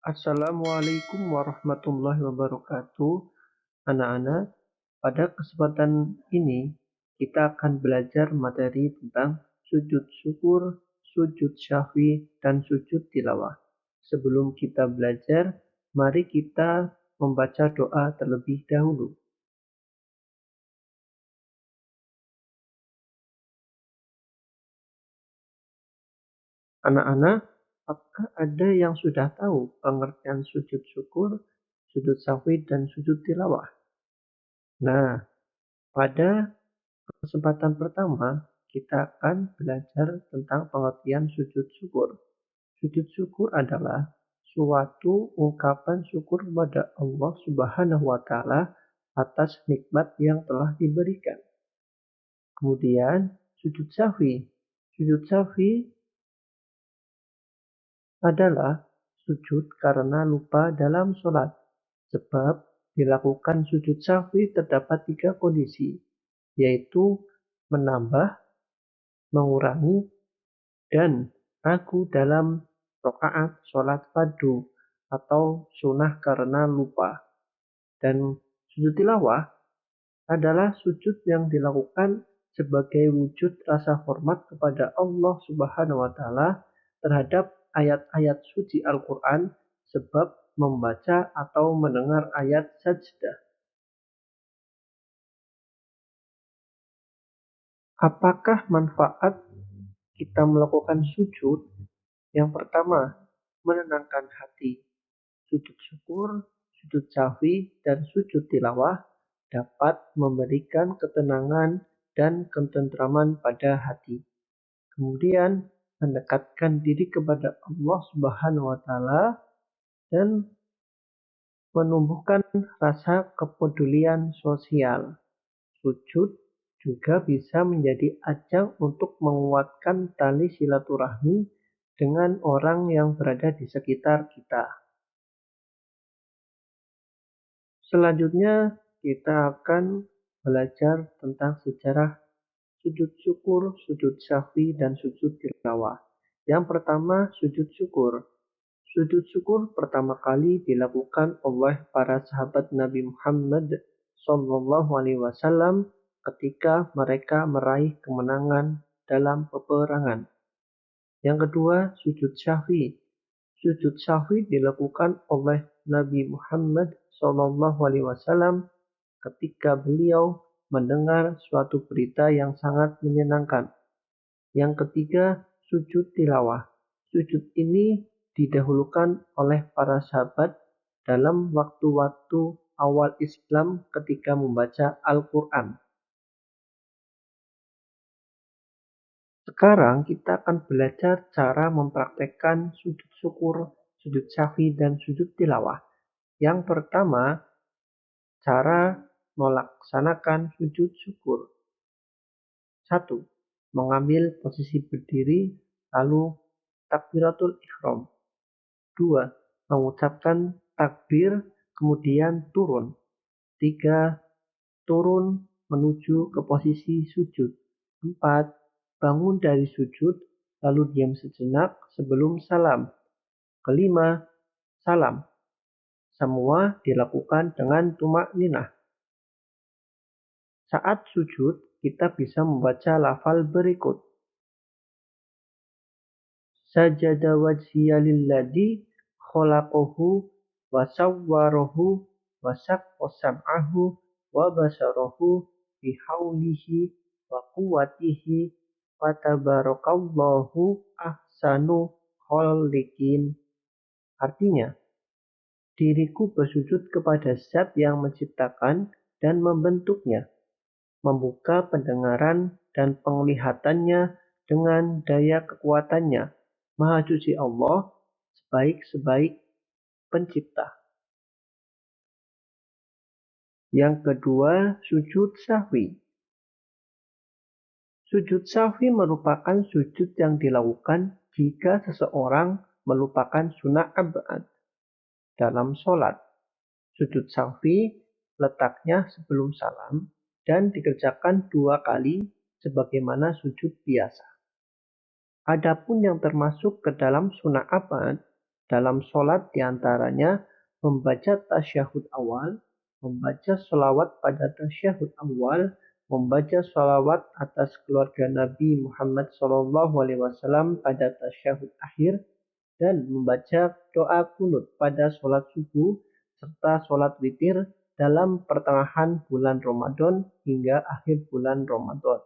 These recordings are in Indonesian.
Assalamualaikum warahmatullahi wabarakatuh. Anak-anak, pada kesempatan ini kita akan belajar materi tentang sujud syukur, sujud syahwi, dan sujud tilawah. Sebelum kita belajar, mari kita membaca doa terlebih dahulu. Anak-anak, apakah ada yang sudah tahu pengertian sujud syukur, sujud syahwi, dan sujud tilawah? Nah, pada kesempatan pertama, kita akan belajar tentang pengertian sujud syukur. Sujud syukur adalah suatu ungkapan syukur kepada Allah Subhanahu wa Ta'ala atas nikmat yang telah diberikan. Kemudian, sujud syahwi. Sujud syahwi adalah sujud karena lupa dalam sholat. Sebab dilakukan sujud syahwi terdapat 3 kondisi, yaitu menambah, mengurangi, dan ragu dalam rakaat sholat fardu atau sunnah karena lupa. Dan sujud tilawah adalah sujud yang dilakukan sebagai wujud rasa hormat kepada Allah Subhanahu wa Ta'ala terhadap ayat-ayat suci Al-Quran, sebab membaca atau mendengar ayat sajdah. Apakah manfaat kita melakukan sujud? Yang pertama, menenangkan hati. Sujud syukur, sujud syahwi, dan sujud tilawah dapat memberikan ketenangan dan ketentraman pada hati. Kemudian mendekatkan diri kepada Allah Subhanahu wa Ta'ala dan menumbuhkan rasa kepedulian sosial. Sujud juga bisa menjadi ajang untuk menguatkan tali silaturahmi dengan orang yang berada di sekitar kita. Selanjutnya kita akan belajar tentang sejarah sujud syukur, sujud syahwi, dan sujud tilawah. Yang pertama, sujud syukur. Sujud syukur pertama kali dilakukan oleh para sahabat Nabi Muhammad SAW ketika mereka meraih kemenangan dalam peperangan. Yang kedua, sujud syahwi. Sujud syahwi dilakukan oleh Nabi Muhammad SAW ketika beliau mendengar suatu berita yang sangat menyenangkan. Yang ketiga, sujud tilawah. Sujud ini didahulukan oleh para sahabat dalam waktu-waktu awal Islam ketika membaca Al-Quran. Sekarang kita akan belajar cara mempraktekkan sujud syukur, sujud syahwi, dan sujud tilawah. Yang pertama, cara melaksanakan sujud syukur. 1. Mengambil posisi berdiri, lalu takbiratul ihram. 2. Mengucapkan takbir, kemudian turun. 3. Turun menuju ke posisi sujud. 4. Bangun dari sujud, lalu diam sejenak sebelum salam. Kelima, salam. Semua dilakukan dengan tumakninah. Saat sujud, kita bisa membaca lafal berikut. Sajada wajhiya lilladzi khalaqahu wa sawwarahu wa saqqa sam'ahu wa basarahu bihaulihi wa quwwatihi wa tabarakallahu ahsanu khaliqin. Artinya, diriku bersujud kepada Zat yang menciptakan dan membentuknya, membuka pendengaran dan penglihatannya dengan daya kekuatannya. Maha suci Allah, sebaik-sebaik pencipta. Yang kedua, sujud sahwi. Sujud sahwi merupakan sujud yang dilakukan jika seseorang melupakan sunnah abad dalam sholat. Sujud sahwi letaknya sebelum salam dan dikerjakan 2 kali sebagaimana sujud biasa. Adapun yang termasuk ke dalam sunnah abad Dalam sholat diantaranya membaca tasyahud awal, membaca sholawat pada tasyahud awal, membaca sholawat atas keluarga Nabi Muhammad SAW pada tasyahud akhir, dan membaca doa kunut pada sholat subuh serta sholat witir dalam pertengahan bulan Ramadan hingga akhir bulan Ramadan.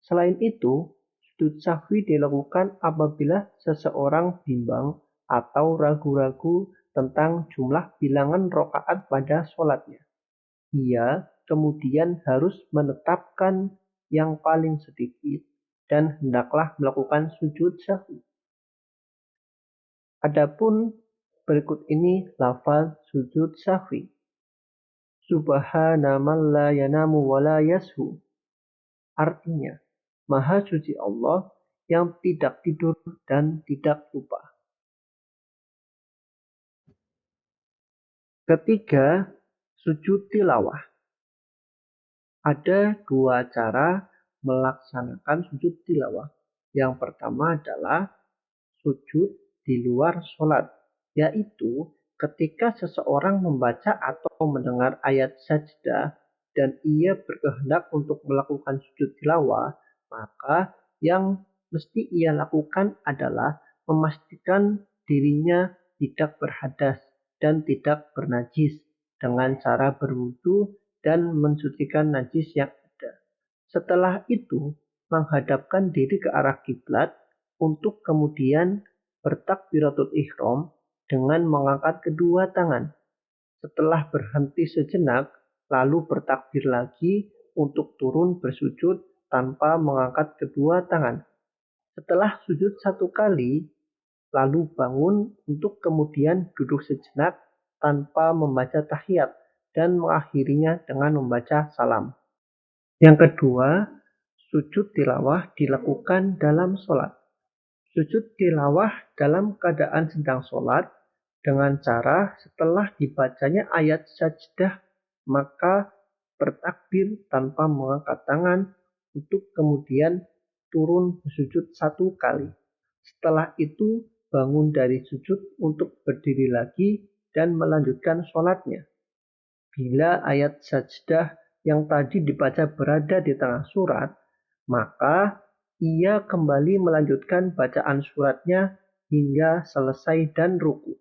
Selain itu, sujud sahwi dilakukan apabila seseorang bimbang atau ragu-ragu tentang jumlah bilangan rakaat pada sholatnya. Ia kemudian harus menetapkan yang paling sedikit dan hendaklah melakukan sujud sahwi. Adapun berikut ini lafaz sujud sahwi. Subhana man la yanamu wa la yashu. Artinya, Maha suci Allah yang tidak tidur dan tidak lupa. Ketiga, sujud tilawah. Ada dua cara melaksanakan sujud tilawah. Yang pertama adalah sujud di luar sholat, yaitu ketika seseorang membaca atau mendengar ayat sajdah dan ia berkehendak untuk melakukan sujud tilawah, maka yang mesti ia lakukan adalah memastikan dirinya tidak berhadas dan tidak bernajis dengan cara berwudu dan mensucikan najis yang ada. Setelah itu, menghadapkan diri ke arah kiblat untuk kemudian bertakbiratul ihram dengan mengangkat kedua tangan. Setelah berhenti sejenak, lalu bertakbir lagi untuk turun bersujud tanpa mengangkat kedua tangan. Setelah sujud satu kali, lalu bangun untuk kemudian duduk sejenak tanpa membaca tahiyat dan mengakhirinya dengan membaca salam. Yang kedua, sujud tilawah dilakukan dalam sholat. Sujud tilawah dalam keadaan sedang sholat dengan cara setelah dibacanya ayat sajdah maka bertakbir tanpa mengangkat tangan untuk kemudian turun bersujud satu kali. Setelah itu bangun dari sujud untuk berdiri lagi dan melanjutkan sholatnya. Bila ayat sajdah yang tadi dibaca berada di tengah surat, maka ia kembali melanjutkan bacaan suratnya hingga selesai dan ruku.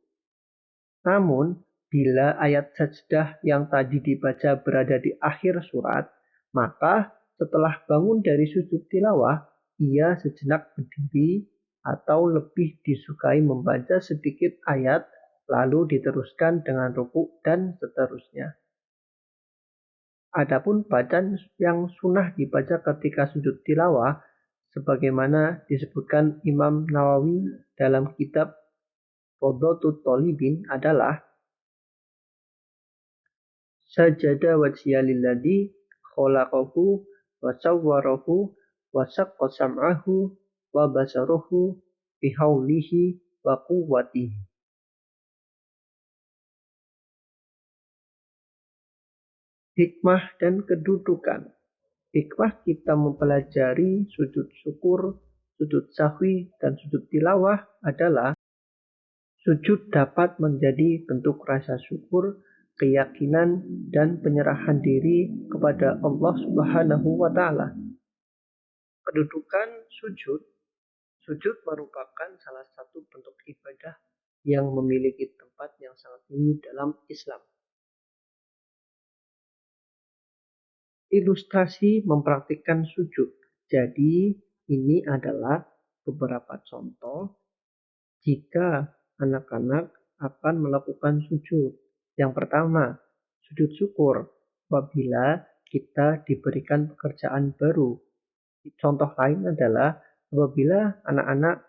Namun, bila ayat sajdah yang tadi dibaca berada di akhir surat, maka setelah bangun dari sujud tilawah, ia sejenak berdiri atau lebih disukai membaca sedikit ayat, lalu diteruskan dengan ruku dan seterusnya. Adapun bacaan yang sunnah dibaca ketika sujud tilawah, sebagaimana disebutkan Imam Nawawi dalam kitab Rodotul Tolibin adalah sajada wajhiya lilladzi khalaqahu wa sawwarahu wa saqqa sam'ahu wa basaruhu bihaulihi wa quwwatihi. Hikmah dan kedudukan. Hikmah kita mempelajari sujud syukur, sujud sahwi, dan sujud tilawah adalah sujud dapat menjadi bentuk rasa syukur, keyakinan, dan penyerahan diri kepada Allah Subhanahu wa Ta'ala. Kedudukan sujud. Sujud merupakan salah satu bentuk ibadah yang memiliki tempat yang sangat tinggi dalam Islam. Ilustrasi mempraktikkan sujud. Jadi, ini adalah beberapa contoh jika anak-anak akan melakukan sujud. Yang pertama, sujud syukur apabila kita diberikan pekerjaan baru. Contoh lain adalah apabila anak-anak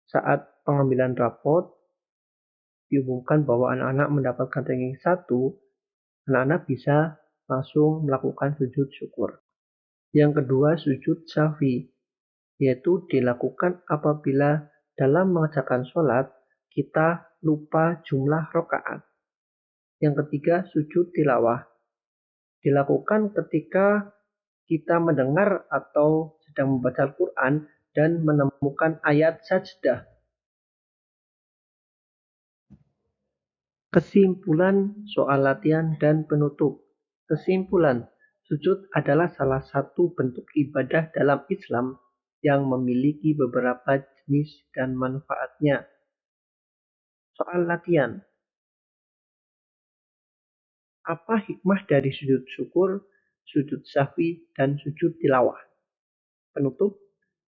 saat pengambilan rapot diumumkan bahwa anak-anak mendapatkan ranking 1, anak-anak bisa langsung melakukan sujud syukur. Yang kedua, sujud sahwi, yaitu dilakukan apabila dalam mengerjakan sholat kita lupa jumlah rakaat. Yang ketiga, sujud tilawah, dilakukan ketika kita mendengar atau sedang membaca Al-Quran dan menemukan ayat sajdah. Kesimpulan soal latihan dan penutup. Kesimpulan, sujud adalah salah satu bentuk ibadah dalam Islam yang memiliki beberapa jenis dan manfaatnya. Soal latihan, apa hikmah dari sujud syukur, sujud sahwi, dan sujud tilawah? Penutup,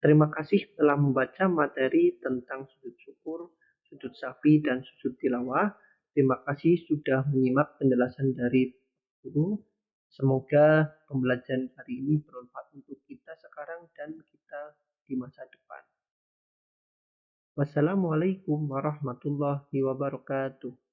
terima kasih telah membaca materi tentang sujud syukur, sujud sahwi, dan sujud tilawah. Terima kasih sudah menyimak penjelasan dari guru. Semoga pembelajaran hari ini bermanfaat untuk kita sekarang dan kita di masa depan. Wassalamualaikum warahmatullahi wabarakatuh.